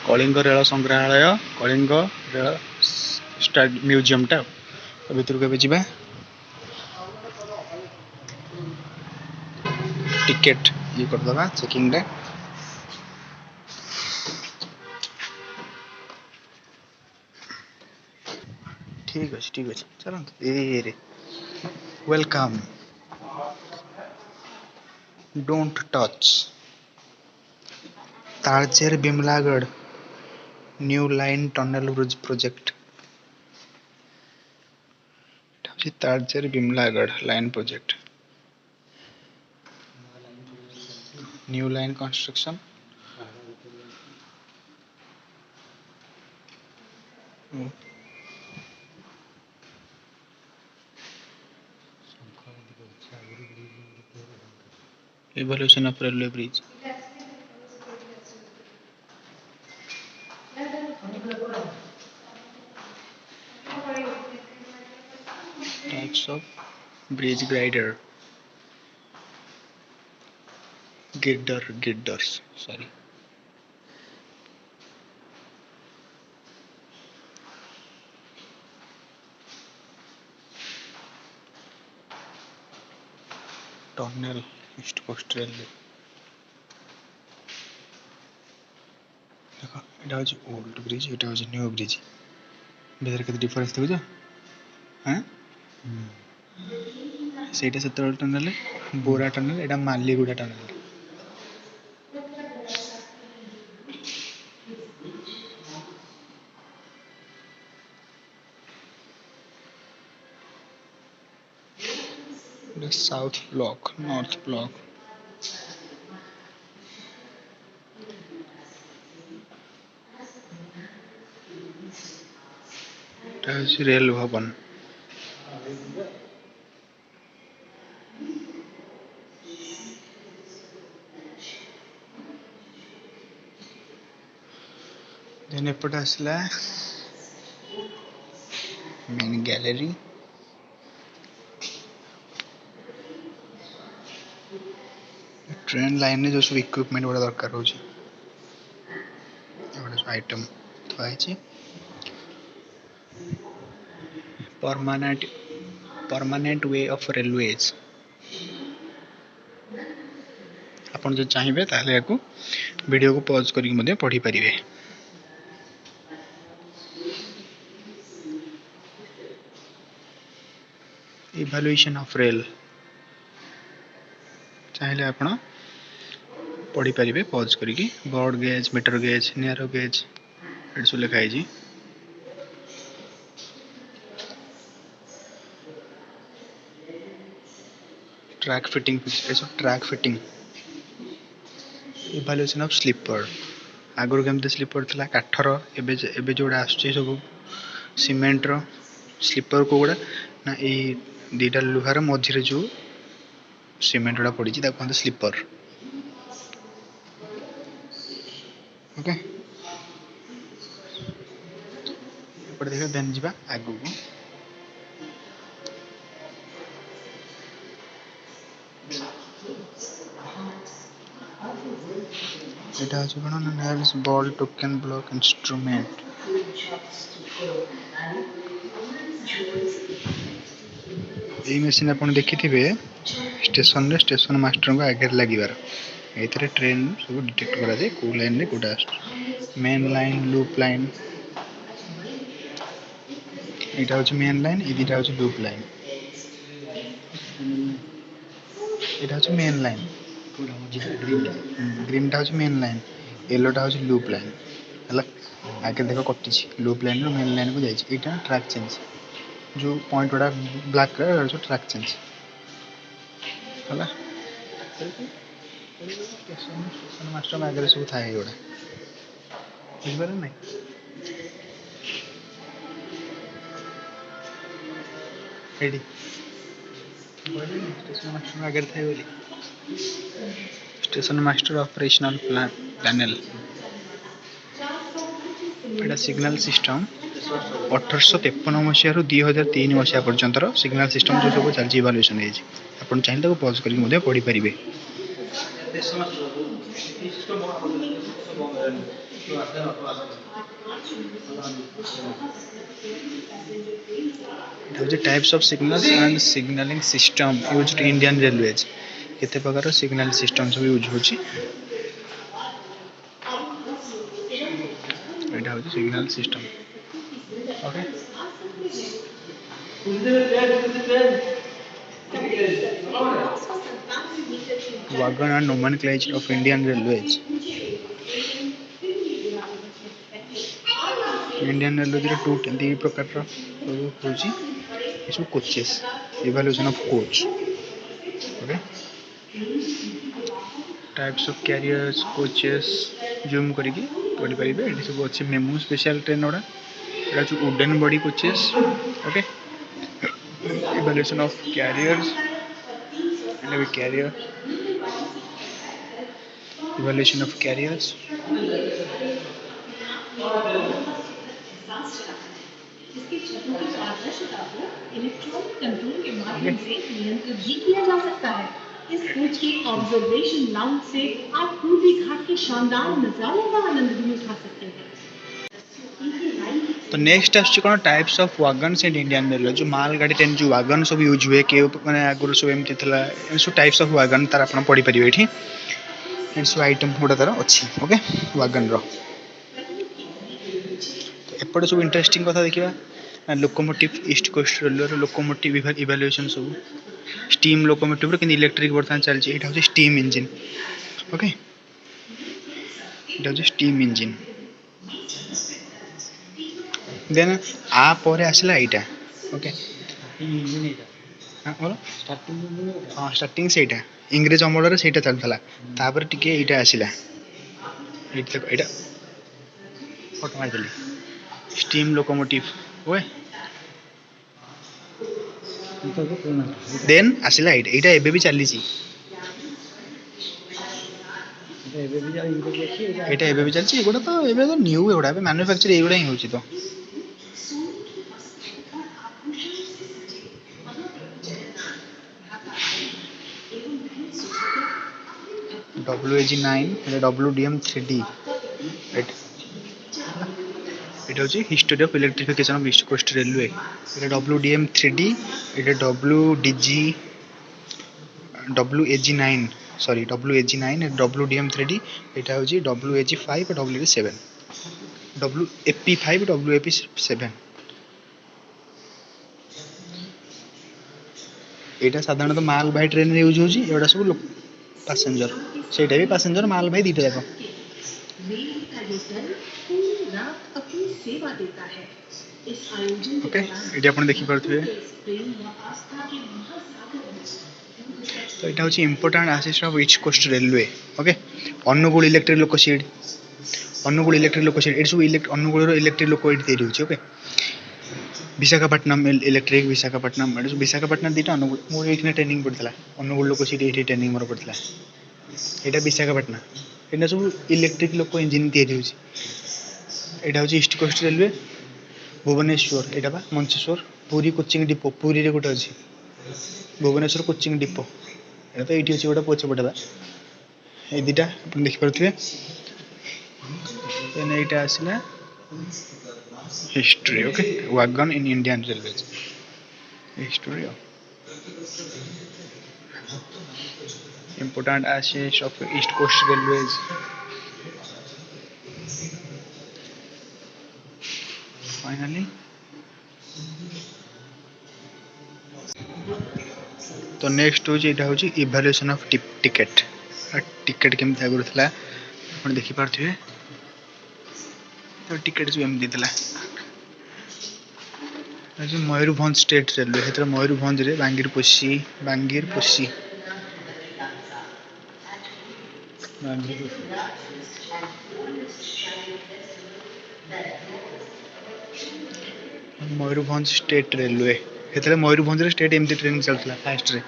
Kalinga rail संग्रहालय Kalinga rail museum टा भीतर के जा टिकेट ये करदे चेकिंग रे ठीक अच्छे चलते ये welcome don't touch Talcher Bimlagarh new line tunnel bridge project Talcher Bimlagarh line project new line construction evolution of railway bridge types of bridge girders sorry tunnel east coast railway देखो एटा होची ओल्ड ब्रिज एटा होची न्यू ब्रिज बेहतर के डिफरेंस देखो हां सेटा सेतल tunnel Bora tunnel एटा Maliguda tunnel south block north block rail Bhavan then एपटे आसला मेन गैलरी ट्रेन लाइन में जो सब इक्विपमेंट बड़ा दरकार होची एबडा सब आइटम तो आइची परमानेंट वे ऑफ रेलवेज आपण जो चाहिए ताले याकू वीडियो को पॉज करके मध्य पढ़ी परिवे इवैल्यूएशन ऑफ रेल चाहिए आपण पढ़ी परिवे पॉज करके broad gauge meter gauge narrow gauge एड सब लिखा है track fitting evaluation of sleeper आगुर केमते स्लीपर थला काठर एबे जोड़ा आछे सब सीमेंट रो स्लीपर को गुडा ना ए दीटा लुहार मझिरे जो सीमेंट गुडा पड़ी ता कहते स्लीपर ओके एपटे देखा देन जीवा आगु को এটা হচ্ছে কোন নার্ভস বল টোকেন ব্লক ইনস্ট্রুমেন্ট এই মেশিন আপন ଦେଖିଥିବେ स्टेशन रे स्टेशन मास्टर को आगे लागिबार एथरे ट्रेन सब डिटेक्ट करा जाय को लाइन रे कोडा मेन लाइन लूप लाइन एटा होची मेन लाइन ए दिटा होची लूप लाइन एटा होची मेन लाइन ग्रीन टा होची मेन लाइन येलो टा होची लूप लाइन हला आगे देखो कटि छी लूप लाइन रो मेन लाइन को जाय छी एटा ट्रैक चेंज जो पॉइंट वाला ब्लैक कलर जो ट्रैक चेंज हला स्टेशन मास्टर में आगे सब थाए एगोडा बुझ पारे नै रेडी स्टेशन मास्टर में आगे थाए बोली स्टेशन मास्टर ऑपरेशनल पैनल एटा सिग्नल सिस्टम 1853 मसीह 2003 मसीहा पर्यंत सिग्नल सिस्टम जो सब चलती इवैल्यूएशन है आपन चाहिए तो पॉज करके मध्य पढ़ी परिबे types of signals and signalling system used in Indian railways केते प्रकार सिग्नल सिस्टम सब यूज होची एटा होची signal system okay wagon and nomenclature of Indian railways Indian railways रे टू दी प्रकार रो होची इसु coaches evolution of coach okay types of carriers coaches zoom करके पढ़ी परिबे एठी सब अछि मेमो स्पेशल ट्रेन ओडा एटा जो wooden body coaches okay evaluation of carriers and a carrier evaluation of carriers इसके छतों की पारदर्शिता को इलेक्ट्रॉनिक कंट्रोल के माध्यम से नियंत्रित भी किया जा सकता है इस कोच के ऑब्जर्वेशन लाउंज से आप पूर्वी घाट के शानदार नजारों का आनंद भी उठा सकते हैं तो नेक्स्ट आछी कोन types of wagons in Indian railway जो माल गाड़ी ट्रेन जो वैगन सब यूज हुए के माने आगुर सब एमती थला सो टाइप्स ऑफ वैगन तार आपण पढी परिबे एठी इट्स आइटम गुडा तार अछि ओके वैगन रो तो एपड सब इंटरेस्टिंग कथा देखिबा लोकोमोटिव ईस्ट कोस्ट रेलवे रो लोकोमोटिव इवैल्यूएशन सब स्टीम लोकोमोटिव रो कि इलेक्ट्रिक वर्तमान चलछि एटा होछि स्टीम इंजन ओके एटा होछि स्टीम इंजन देन आ परे आसला एटा ओके इंजन एटा हां बोलो स्टार्टिंग हां स्टार्टिंग सेटा इंग्लिश अमल रे सेटा चलतला तापर टिके एटा आसिला एटा फोटो मार देली स्टीम लोकोमोटिव ओए देन आसिला एटा एबे भी चली छी एटा एबे भी चलछि एगोडा तो एबे तो न्यू एगोडा एबे मैन्युफैक्चर एगोडा ही होछि तो WAG9 WDM 3D it is history of electrification of East Coast Railway it WDM 3D it WDG WAG9 sorry WAG9 WDM 3D it is WAG5 WAG7 WAP5 WAP7 एटा साधारणतः माल भाई ट्रेन रे use होची एटा सब passenger सेटा भी passenger माल भाई दीटा जाको okay एटा आपण देखि परथबे तो एटा होची important asset of east coast Railway okay Angul electric loco shed एटा सब अनुगुल रो इलेक्ट्रिक लोको एट देरी होची ओके विशाखापट्टनम इलेक्ट्रिक विशाखापट्टनम दीटा अनुगुल मोर एठने ट्रेनिंग पड़तला अनुगुल लोको सीट एठी ट्रेनिंग मोर पड़तला एटा विशाखापट्टनम एटा सब इलेक्ट्रिक लोको इंजन तयारी होची एटा होची ईस्ट कोस्ट रेलवे भुवनेश्वर एटा बा मंचेश्वर पुरी कोचिंग डिपो पुरी रे गोटे अछि भुवनेश्वर कोचिंग डिपो एटा तो एठी अछि गोटा पोचे पडला ए दीटा अपन देखि परथबे एने एटा आसिला history okay wagon in Indian railways history important assets of East Coast Railways finally तो नेक्स्ट हो एटा हो इवैल्यूएशन ऑफ टिकट टिकट केमती आगुर थला आपण देखि पारथिबे तो टिकट जो एम दितला जो मयूरभंज स्टेट रेलवे हेतर मयूरभंज रे बांगीर पोसी मयूरभंज स्टेट रेलवे हेतर मयूरभंज रे स्टेट एमती ट्रेन चलतला फास्ट रे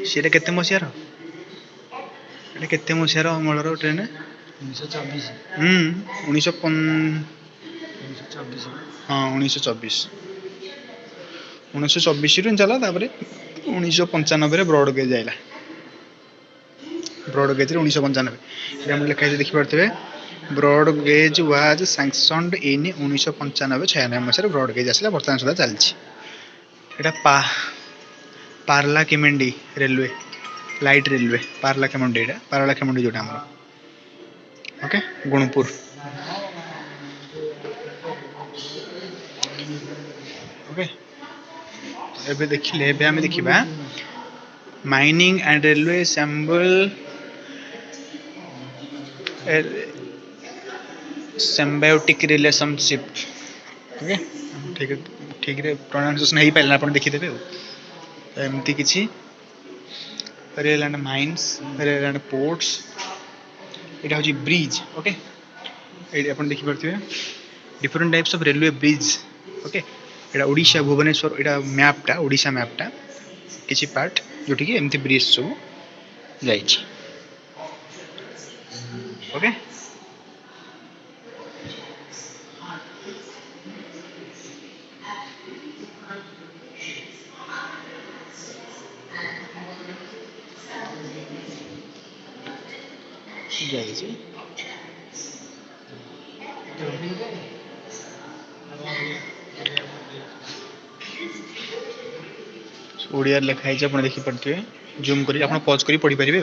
सेटा केते मसियार एटा केते मसियार अमलर ट्रेन 1924 1924 हाँ 1924 रे चला तापरे 1995 रे ब्रॉड गेज आइला ब्रॉड गेज रे 1995 रे हम लिखा है देखि परथबे broad gauge was sanctioned in 1995-96 मसीह ब्रॉड गेज आसला बर्तमान सुधा चलछि एटा Parlakhemundi railway light railway Parlakhemundi जोटा हमर ओके गुणपुर ओके एबे देखिले एबे हम देखिबा mining and railway symbiotic relationship okay ठीक ठीक रे प्रोनाउंसिएशन हे पाइला आपण देखि देबे एमती किछि rail and mines rail and ports एटा होची ब्रिज ओके एटा आपण देखि परथिबे different types of railway bridge okay एटा ओडिशा भुवनेश्वर एटा मैपटा ओडिशा मैपटा किछि पार्ट जोटी कि एमती ब्रिज सब जाइछि ओके जाइछि ओडिया लिखा है आप देखी पारे जूम कर आप पॉज कर पढ़ी पारे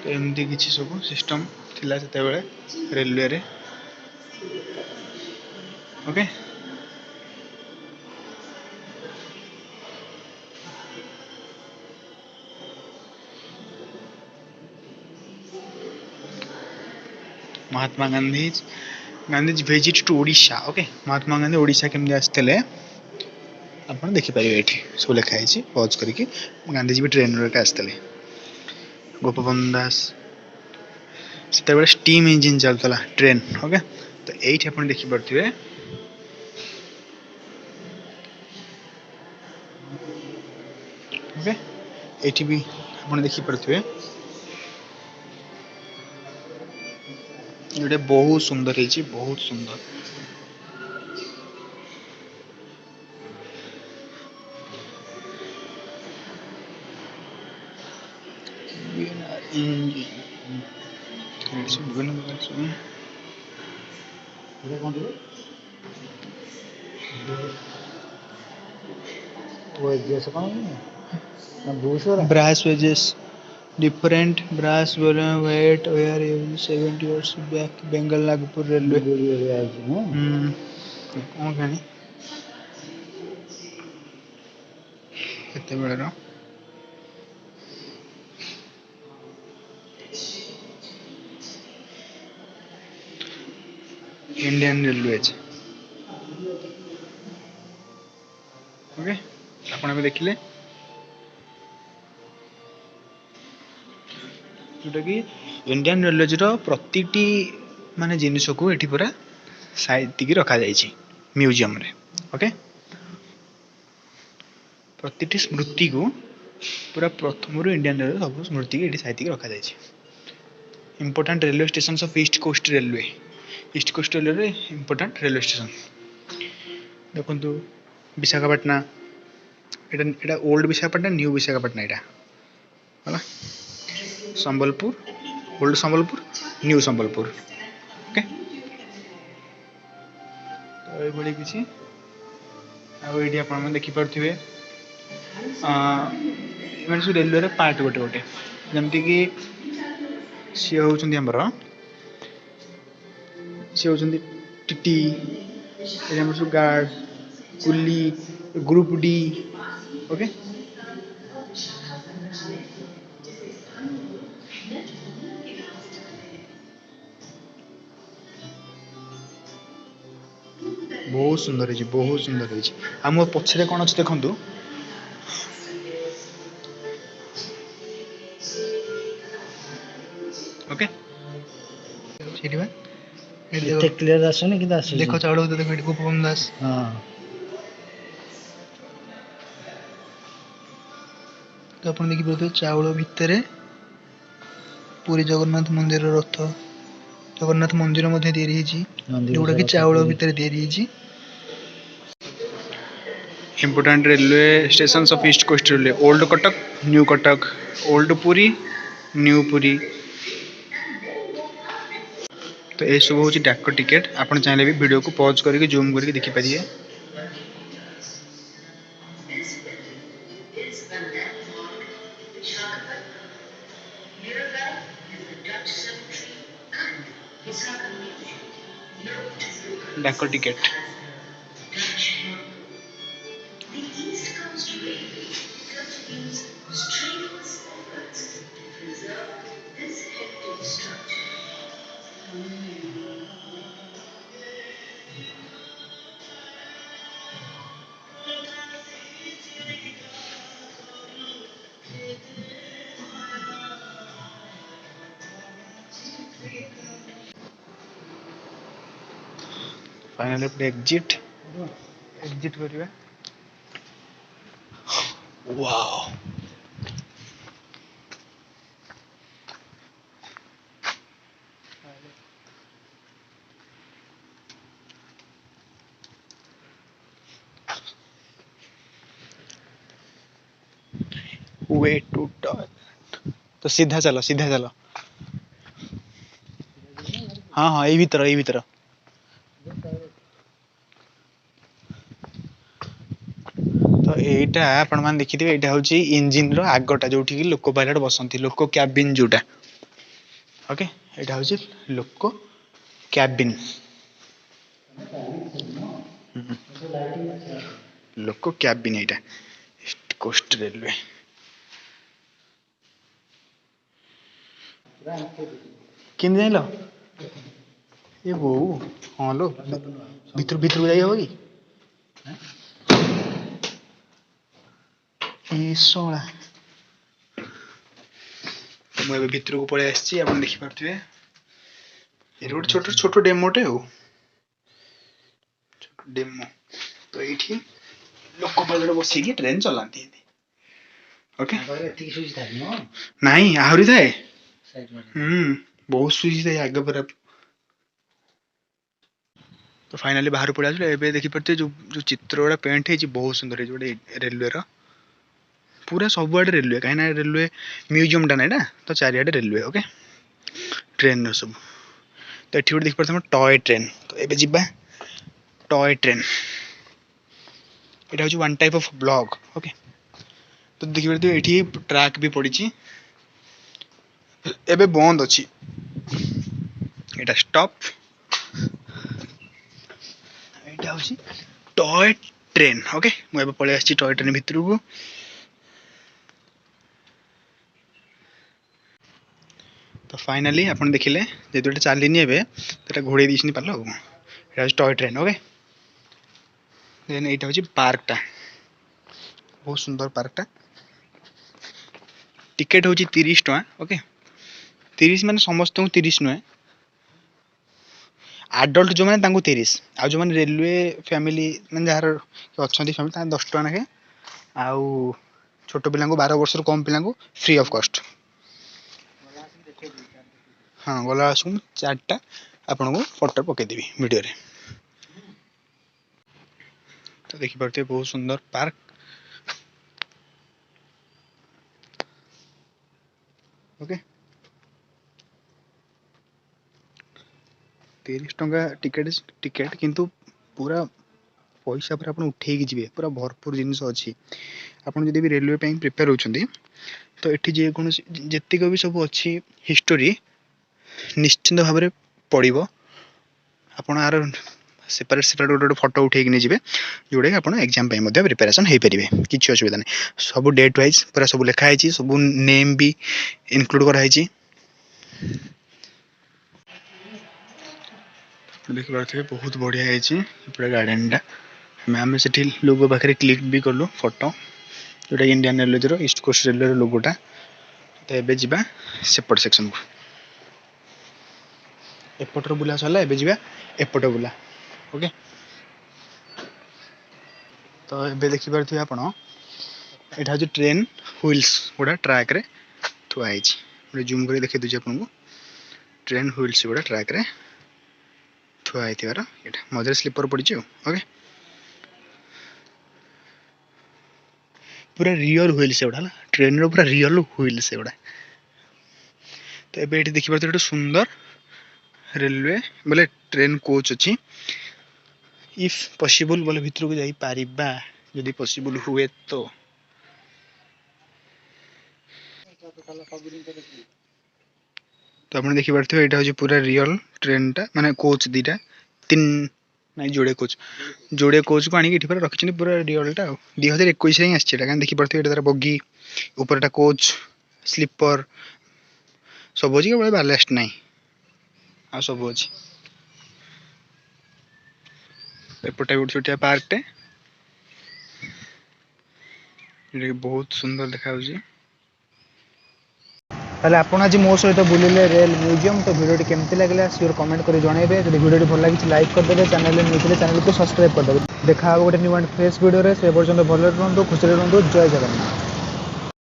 तो एमती किसी सब सिस्टम थिला सेते बेले रेलवे रे okay Mahatma Gandhi visit to Odisha okay Mahatma Gandhi Odisha केमती आसते आप देखिपारे ये सब लिखाई पज करके गांधी जी भी ट्रेन रे आसते गोपबंधु दास से स्टीम इंजिन चलता ट्रेन ओके तो ये आप देखिपे ओके ये भी आप देखिपे ये बहुत सुंदर है बहुत सुंदर brass wedges different brass weight where 70 years back Bengal Nagpur railway कौन केते बेलर इंडियन रेलवेज ओके आपण देखिले जोटा कि इंडियन रेलवेज प्रतिटी माने जिनिस को एठी पूरा साइतिकी रखा जाइछि म्यूजियम रे ओके प्रतिटी स्मृति को पूरा प्रथम इंडियन रेलवे सब स्मृति को एठी साइतिकी रखा जाइछि important railway station of east coast railway important railway station देखंतु विशाखापट्टना एटा ओल्ड विशाखापट्टना न्यू विशाखापट्टना एटा होला Sambalpur old Sambalpur new Sambalpur okay तो ये बड़ी किसी आ एडी आपण मन देखि परथिबे माने सु रेलवे रे पार्ट गोटे गोटे जेमति कि सी होउछन्ती हमर सी होउछन्ती टीटी ए हमर सु गार्ड कुली ग्रुप डी ओके बहुत सुंदर है आम पछरे कौन अच्छे देखु ओके क्लियर आसुनी कि आसुनी देखो चाउल तो देखो गोपबंधु दास हां तो अपन देखि परते चाउल भितर पूरी जगन्नाथ मंदिर रथ जगन्नाथ मंदिर मध्ये देरी हिची जोडा कि चाउल भितर देरी हिची important railway station of east coast Railway old Cuttack new Cuttack old Puri new Puri तो ये सब हूँ डाक टिकेट आप चाहे भी वीडियो को पॉज करके जूम करके देखिपारे। डाक टिकेट फाइनल एग्जिट एग्जिट करिवे। Wow way to toilet. तो सीधा चलो सीधा चलो। हाँ हाँ यही भीतर यही भीतर। तो एटा आपण मान देखिथिबे एटा होची इंजिन रो आगटा जोठी कि लोको पायलट बसंती लोको कैबिन जोटा। ओके एटा होची लोको कैबिन लोको कैबिन एटा ईस्ट कोस्ट रेलवे। किन जाइलो ये वो हाँ लो भीतर भीतर को जाई हो कि ये सोला मैं भीतर को पड़े आसी आप देखी पार्थे ये गोटे छोट छोट डेमोटे हो डेमो। तो ये लोक पायलट बसिकी ट्रेन चलाती ओके नहीं आहरी थाए बहुत सुई थाए आगे पर। तो फाइनली बाहर पड़े आसले एबे देखि पारते जो जो चित्र गुड़ा पेंट है बहुत सुंदर है जोटे रेलवे रो पूरा सब आड़े रेलवे कहीं रेलवे म्यूजियम टा ना तो चारियाडे रेलवे ओके ट्रेन रो सब। तो ये गोटे देखिए टॉय ट्रेन। तो ये जीवा टॉय ट्रेन यहाँ हूँ one type of blog okay. तो देखिए ये ट्रैक भी पड़ी एबे बंद अच्छी यहाँ स्टॉप यहाँ हूँ टॉय ट्रेन ओके मुझे पलि आसी टॉय ट्रेन भितर को। तो फाइनली आप देखिले जो चलनी ए तो घोड़े दी पाल यहाँ टॉय ट्रेन ओके। देन यहाँ हूँ पार्क टा बहुत सुंदर पार्क टा टिकेट हूँ 30 टଙ୍କା ओके 30 माने समस्त 30 नुहे आडल्ट जो मैंने 30 आ जो मैंने रेलवे फैमिली मैंने जार अच्छा फैमिली 10 टଙ୍କା नाखे आउ छोट पिला 12 वर्ष कम पिला फ्री ऑफ कॉस्ट। हाँ गला चार्टा आपन को फोटो पकईदेवी वीडियो रे। तो देखिपे बहुत सुंदर पार्क ओके 30 टଙ୍କା टिकेट टिकेट किंतु पूरा पैसा पर आप उठे जी पूरा भरपूर जिनस अच्छी आपड़ जब भी रेलवे प्रिपेयर होती तो ये जेकोसी जितक भी सब अच्छी हिस्टोरी निश्चिंत भाव में पड़ो आप सेपरेट सेपरेट गोटे गोटे फटो उठे नहीं जी जोटा कि आप एग्जाम प्रिपेरेसन हो पारे किसी असुविधा नहीं सब डेट वाइज पूरा सब लिखाई सब नेम भी इनक्लूड कराई। देखिए बहुत बढ़िया है पूरा गार्डन टा आम से लोगो पाखे क्लिक भी कलु फोटो जोटा Indian railway east coast railway लोगोटा। तो ये जा सेपट सेक्शन को एपटर बुला सरला एबे जा एपट बुला ओके। तो ये देखिपे आप यहाँ हूँ ट्रेन व्हील्स गुड़ा ट्रैक रे थुआई जूम कर देखी दूसरी आपको ट्रेन व्हील्स गुड़ा ट्रैक रे थुआई यहाँ मझे स्लीपर पड़ी ओके पूरा रियल व्हील्स एगुड़ा ट्रेन रो पूरा रियल व्हील्स एगुड़ा। तो ये देखिए गोटे सुंदर रेलवे बोले ट्रेन कोच अच्छी इफ पॉसिबल बोले भितर को जाई पारिबा यदि पॉसिबल हुए तो आपने देखि पारथिबे एटा होची पूरा रियल ट्रेन टा माने कोच दीटा तीन नहीं जोड़े कोच को आनी पूरा रखी पूरा रियल टा 2021 रे आछी एटा देखि पारथिबे एटा तार बगी ऊपरटा कोच स्लीपर सब अच्छी केवल बैलेस्ट नहीं आ सब अच्छी एपटे गोटे छोटिया पार्कटे बहुत सुंदर देखा ताले आपण आज मो सहित बुलिले रेल म्यूजियम तो वीडियो केमती लागला सियोर कमेंट कर जनइबे जदि वीडियो भल लगी लाइक कर देबे चैनल न्यू थे चैनल को सब्सक्राइब कर देबे देखा गोटे न्यू एंड फ्रेश वीडियो रे से पर्यंत भल रहंतु खुशी रहंतु जय जगन्नाथ।